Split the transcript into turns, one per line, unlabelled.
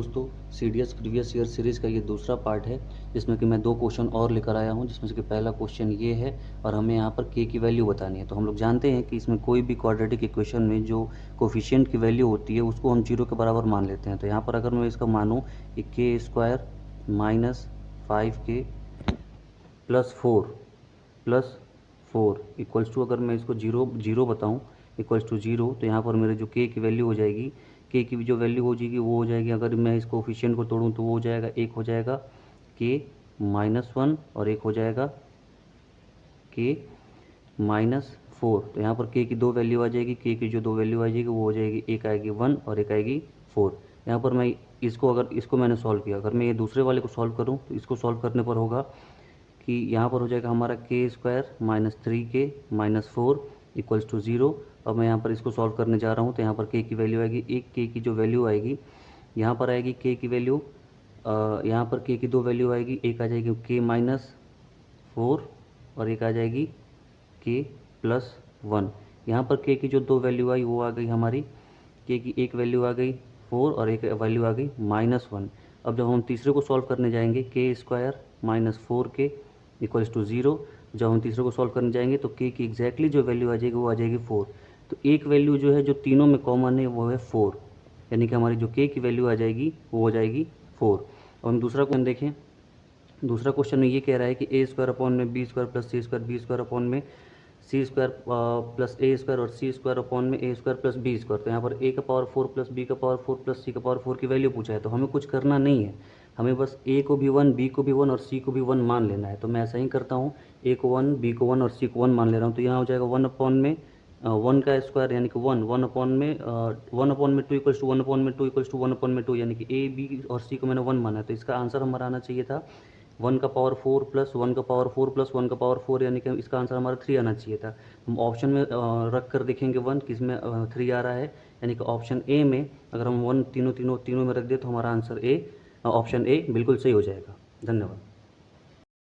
दोस्तों, CDS previous year series का ये दूसरा पार्ट है जिसमें कि मैं 2 क्वेश्चन और लेकर आया हूँ, जिसमें से कि पहला क्वेश्चन ये है और हमें यहाँ पर के की वैल्यू बतानी है। तो हम लोग जानते हैं कि इसमें कोई भी क्वाड्रेटिक इक्वेशन में जो कोफिशिएंट की वैल्यू होती है उसको हम 0 के बराबर मान लेते हैं। तो यहाँ पर अगर मैं इसका मानूँ कि k square minus 5k plus four equals two, अगर मैं इसको जीरो बताऊँ इक्वल्स टू 0, तो यहाँ पर मेरे जो के की वैल्यू हो जाएगी, के की जो वैल्यू हो जाएगी वो हो जाएगी, अगर मैं इस कोफिशिएंट को तोड़ूँ तो वो हो जाएगा, एक हो जाएगा के -1 और एक हो जाएगा के -4। तो यहाँ पर के की दो वैल्यू आ जाएगी, के की जो दो वैल्यू आ जाएगी वो हो जाएगी, एक आएगी 1 और एक आएगी 4। यहाँ पर मैं अगर इसको मैंने सॉल्व किया, अगर मैं ये दूसरे वाले को सॉल्व करूँ तो इसको सॉल्व करने पर होगा कि यहाँ पर हो जाएगा हमारा के स्क्वायर -3k -4 इक्वल्स टू 0। अब मैं यहाँ पर इसको सॉल्व करने जा रहा हूँ तो यहाँ पर के की वैल्यू आएगी, एक के की जो वैल्यू आएगी यहाँ पर आएगी के की वैल्यू, यहाँ पर के की दो वैल्यू आएगी, एक आ जाएगी के -4 और एक आ जाएगी के +1। यहाँ पर के की जो दो वैल्यू आई वो आ गई हमारी, के की एक वैल्यू आ गई 4 और एक वैल्यू आ गई -1। अब जब हम तीसरे को सॉल्व करने जाएंगे, के स्क्वायर -4k इक्वल्स टू 0, जब हम तीसरे को सॉल्व करने जाएंगे तो के की एग्जैक्टली जो वैल्यू आ जाएगी वो आ जाएगी 4। तो एक वैल्यू जो है जो तीनों में कॉमन है वो है 4, यानी कि हमारी जो के की वैल्यू आ जाएगी वो हो जाएगी 4। अब हम दूसरा क्वेश्चन देखें। दूसरा क्वेश्चन में ये कह रहा है कि ए स्क्वायर अपॉन में बी स्क्वायर प्लस सी स्क्वायर, बी स्क्वायर अपॉन में सी स्क्वायर प्लस ए स्क्वायर और सी स्क्वायर अपॉन में ए स्क्वायर प्लस बी स्क्वायर। तो यहाँ पर ए का पावर 4 प्लस बी का पावर 4 प्लस सी का पावर 4 की वैल्यू पूछा है। तो हमें कुछ करना नहीं है, हमें बस ए को भी 1, बी को भी 1 और सी को भी 1 मान लेना है। तो मैं ऐसा ही करता हूँ, ए को 1, बी को 1 और सी को 1 मान ले रहा हूँ। तो यहाँ हो जाएगा 1 अपॉन में 1 का स्क्वायर यानी कि 1 अपॉन में 2 इक्वल्स टू 1 अपॉन में 2 इक्वल्स टू 1 अपॉन में 2, यानी कि ए बी और सी को मैंने 1 माना है। तो इसका आंसर हमारा आना चाहिए था 1 का पावर 4 प्लस 1 का पावर 4 प्लस 1 का पावर 4, यानी कि इसका आंसर हमारा 3 आना चाहिए था। हम ऑप्शन में रख कर देखेंगे 1 किस में 3 आ रहा है, यानी कि ऑप्शन ए में अगर हम 1 तीनों में रख दे तो हमारा आंसर ऑप्शन ए बिल्कुल सही हो जाएगा। धन्यवाद।